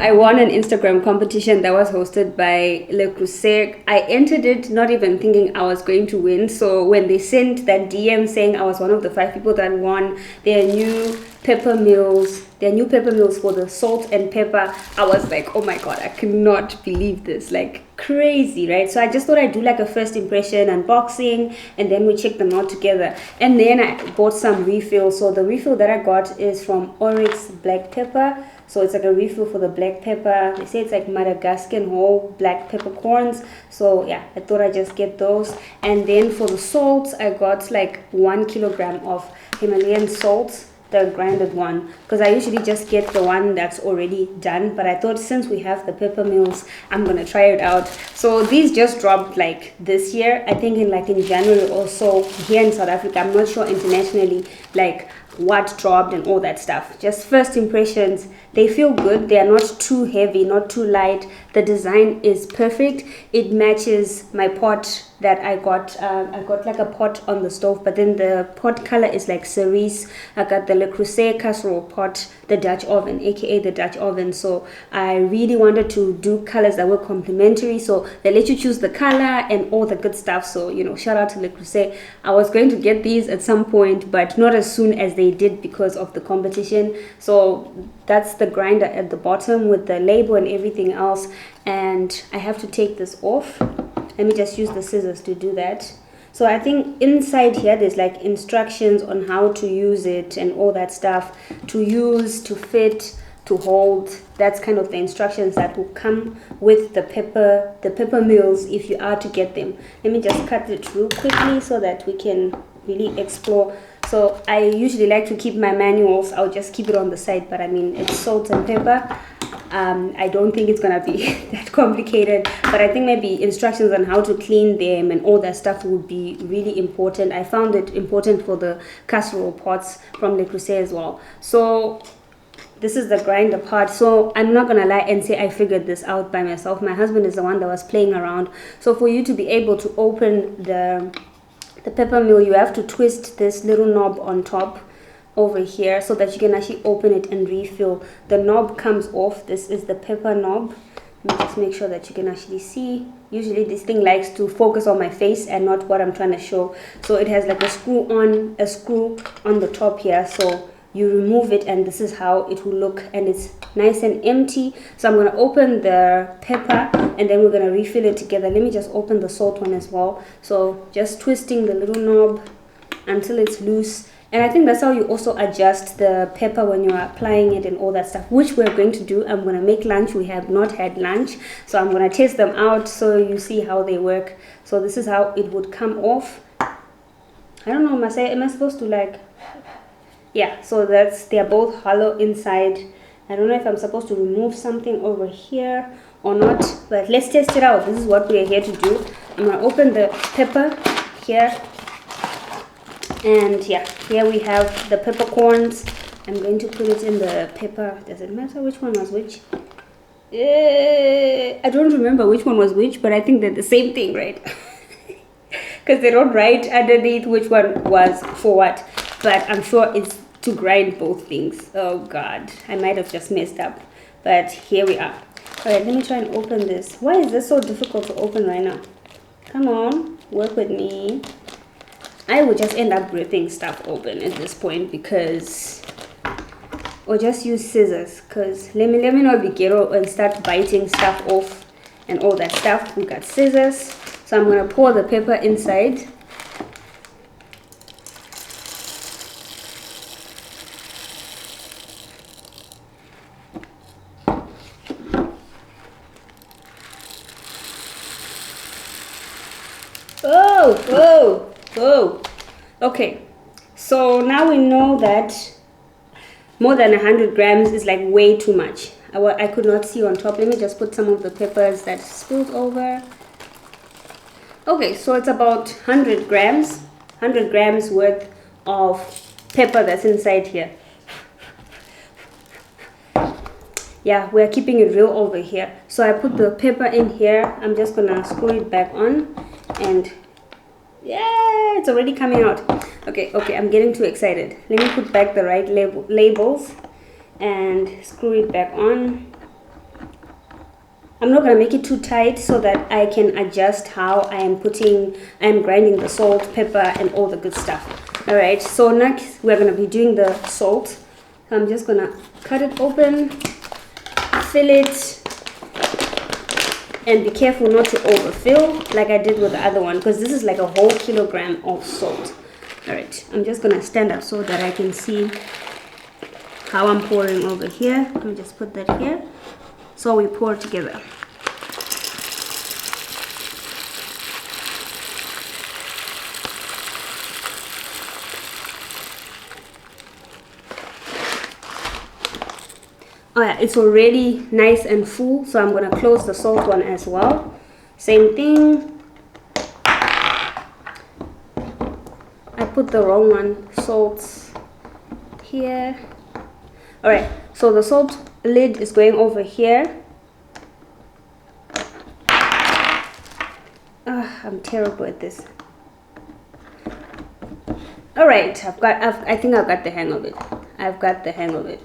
I won an Instagram competition that was hosted by Le Creuset. I entered it not even thinking I was going to win. So when they sent that DM saying I was one of the 5 people that won their new pepper mills, for the salt and pepper, I was like, oh my god, I cannot believe this. Like, crazy, right? So I just thought I'd do like a first impression unboxing, and then we check them out together. And then I bought some refills. So the refill that I got is from Oryx black pepper. So it's like a refill for the black pepper. They say it's like Madagascar whole black peppercorns. So yeah, I thought I'd just get those. And then for the salts, I got like 1 kilogram of Himalayan salt, the grinded one, because I usually just get the one that's already done, but I thought since we have the pepper mills, I'm gonna try it out. So these just dropped like this year, I think in January or so here in South Africa. I'm not sure internationally like what dropped and all that stuff. Just first impressions, they feel good. They are not too heavy, not too light. The design is perfect. It matches my pot that I got. I got like a pot on the stove, but then the pot color is like cerise. I got the Le Creuset casserole pot, the Dutch oven, aka the Dutch oven. So I really wanted to do colors that were complementary, so they let you choose the color and all the good stuff. So shout out to Le Creuset. I was going to get these at some point, but not as soon as they did because of the competition. So that's the grinder at the bottom with the label and everything else, and I have to take this off. Let me just use the scissors to do that. So I think inside here there's like instructions on how to use it and all that stuff, to use, to fit, to hold. That's kind of the instructions that will come with the pepper mills if you are to get them. Let me just cut it through quickly so that we can really explore. So I usually like to keep my manuals, I'll just keep it on the side, but I mean, it's salt and pepper. I don't think it's gonna be that complicated, but I think maybe instructions on how to clean them and all that stuff would be really important. I found it important for the casserole pots from Le Creuset as well. So this is the grinder part. So I'm not gonna lie and say I figured this out by myself. My husband is the one that was playing around. So for you to be able to open the pepper mill, you have to twist this little knob on top over here so that you can actually open it and refill. The knob comes off. This is the pepper knob. Let me just make sure that you can actually see. Usually this thing likes to focus on my face and not what I'm trying to show. So it has like a screw on the top here. So you remove it and this is how it will look, and it's nice and empty. So I'm going to open the pepper and then we're going to refill it together. Let me just open the salt one as well. So just twisting the little knob until it's loose. And I think that's how you also adjust the pepper when you're applying it and all that stuff, which we're going to do. I'm going to make lunch. We have not had lunch, so I'm going to test them out so you see how they work. So this is how it would come off. I don't know, am I supposed to like... Yeah, so they're both hollow inside. I don't know if I'm supposed to remove something over here or not, but let's test it out. This is what we are here to do. I'm going to open the pepper here. And yeah, here we have the peppercorns. I'm going to put it in the pepper. Does it matter which one was which? I don't remember which one was which, but I think they're the same thing, right? Because they don't write underneath which one was for what. But I'm sure it's to grind both things. Oh god, I might have just messed up. But here we are. Alright, let me try and open this. Why is this so difficult to open right now? Come on, work with me. I would just end up ripping stuff open at this point because, or just use scissors, because let me not be ghetto and start biting stuff off and all that stuff. We got scissors, so I'm gonna pour the pepper inside. Oh, okay, so now we know that more than 100 grams is like way too much. I could not see on top. Let me just put some of the peppers that spilled over. Okay, so it's about 100 grams worth of pepper that's inside here. Yeah, we're keeping it real over here. So I put the pepper in here. I'm just gonna screw it back on, and yeah, it's already coming out. Okay, I'm getting too excited. Let me put back the right labels and screw it back on. I'm not gonna make it too tight so that I can adjust how I'm grinding the salt, pepper, and all the good stuff. All right, so next we're gonna be doing the salt. So I'm just gonna cut it open, fill it, and be careful not to overfill like I did with the other one, because this is like a whole kilogram of salt. All right, I'm just gonna stand up so that I can see how I'm pouring over here. Let me just put that here. So we pour together. Oh yeah, it's already nice and full, so I'm gonna close the salt one as well. Same thing. I put the wrong one, salt here. All right, so the salt lid is going over here. I'm terrible at this. All right, I think I've got the hang of it. I've got the hang of it.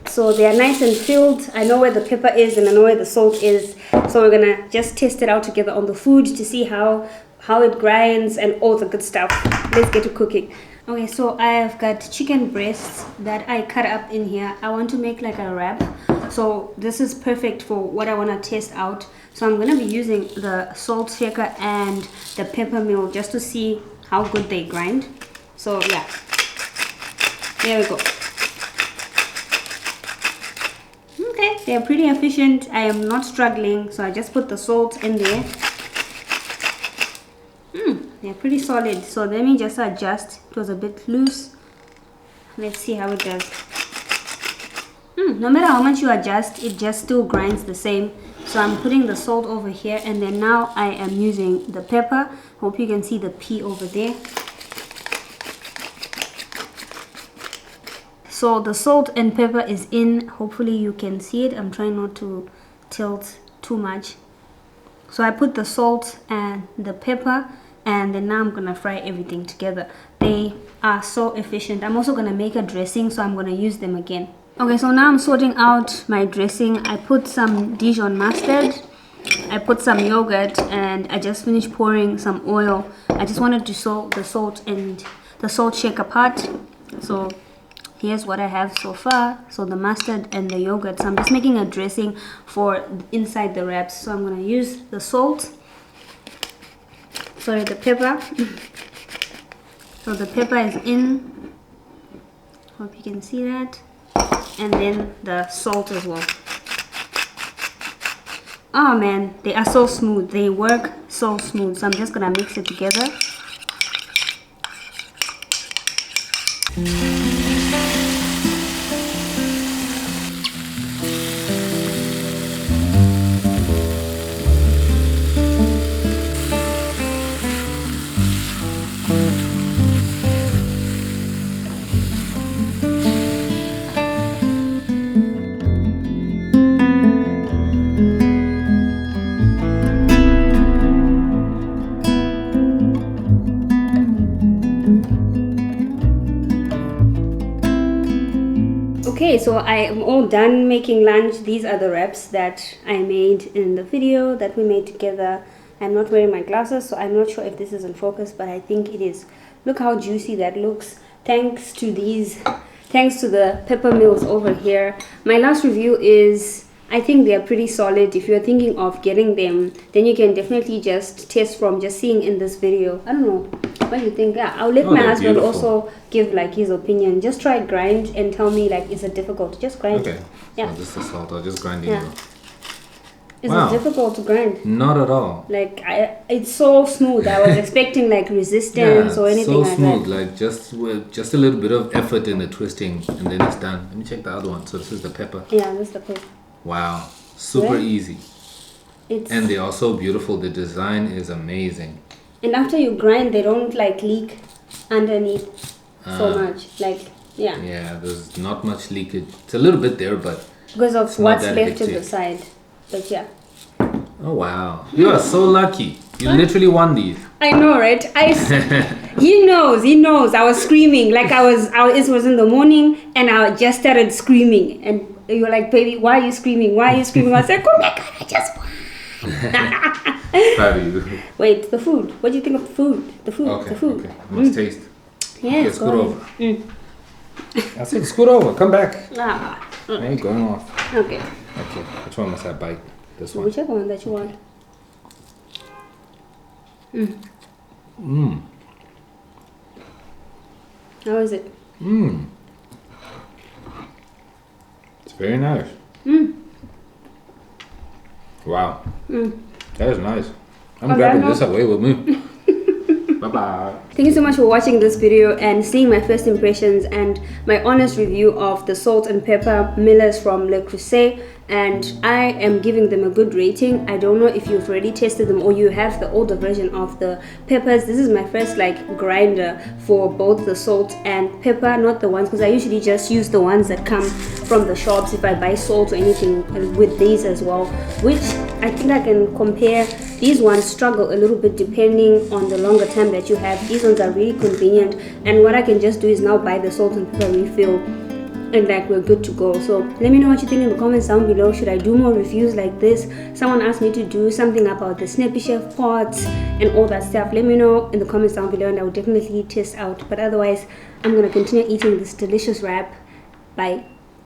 So they are nice and filled. I know where the pepper is and I know where the salt is. So we're gonna just test it out together on the food to see how it grinds and all the good stuff. Let's get to cooking. Okay, so I've got chicken breasts that I cut up in here. I want to make like a wrap. So this is perfect for what I want to test out. So I'm gonna be using the salt shaker and the pepper mill just to see how good they grind. So yeah, there we go. Okay, they're pretty efficient. I am not struggling, so I just put the salt in there. They're pretty solid, so let me just adjust. It was a bit loose. Let's see how it does. No matter how much you adjust, it just still grinds the same. So I'm putting the salt over here, and then now I am using the pepper. Hope you can see the pea over there. So the salt and pepper is in. Hopefully you can see it. I'm trying not to tilt too much. So I put the salt and the pepper, and then now I'm gonna fry everything together. They are so efficient. I'm also gonna make a dressing, so I'm gonna use them again. Okay, so now I'm sorting out my dressing. I put some Dijon mustard, I put some yogurt, and I just finished pouring some oil. I just wanted to soak the salt and the salt shaker apart. So here's what I have so far. So the mustard and the yogurt. So I'm just making a dressing for inside the wraps. So I'm gonna use the salt, sorry, the pepper. So the pepper is in. Hope you can see that. And then the salt as well. Oh man, they are so smooth. They work so smooth. So I'm just gonna mix it together. Okay, so I am all done making lunch. These are the wraps that I made in the video that we made together. I'm not wearing my glasses, so I'm not sure if this is in focus, but I think it is. Look how juicy that looks. Thanks to the pepper mills over here. My last review is, I think they are pretty solid. If you're thinking of getting them, then you can definitely just test from just seeing in this video. I don't know. What do you think? Yeah, I'll let my husband also give like his opinion. Just try grind and tell me like, is it difficult? Just grind. Okay. Yeah. So this is salt. I'll just grind it. Yeah. Is it difficult to grind? Not at all. Like it's so smooth. I was expecting like resistance or anything like that. So smooth. Like just with just a little bit of effort in the twisting, and then it's done. Let me check the other one. So this is the pepper. Yeah, this is the pepper. Wow, super easy. And they are so beautiful. The design is amazing. And after you grind, they don't like leak underneath so much. Like, yeah. Yeah, there's not much leakage. It's a little bit there, but because of what's left to the side. But yeah. Oh wow, you are so lucky. You literally won these. I know, right? He knows. I was screaming like it was in the morning, and I just started screaming, and You were like, baby, why are you screaming? Why are you screaming? I was like, oh my god, I just want. Proud of you. Wait, the food. What do you think of the food? The food. Okay, the food. okay. Let's taste. Yeah, Okay, scoot over. Mm. I said scoot over. Come back. Ah. I ain't going off. Okay. Okay. Which one must I bite? This one. Whichever one that you want. How is it? It's very nice. Wow. That is nice. I'm grabbing this away with me. Bye-bye. Thank you so much for watching this video and seeing my first impressions and my honest review of the salt and pepper millers from Le Creuset, and I am giving them a good rating. I don't know if you've already tested them or you have the older version of the peppers. This is my first like grinder for both the salt and pepper, not the ones, because I usually just use the ones that come from the shops if I buy salt or anything with these as well, which I think I can compare. These ones struggle a little bit depending on the longer time that you have. These ones are really convenient, and what I can just do is now buy the salt and pepper refill and like we're good to go. So let me know what you think in the comments down below. Should I do more reviews like this? Someone asked me to do something about the Snappy Chef pots and all that stuff. Let me know in the comments down below and I will definitely test out. But otherwise, I'm gonna continue eating this delicious wrap. Bye.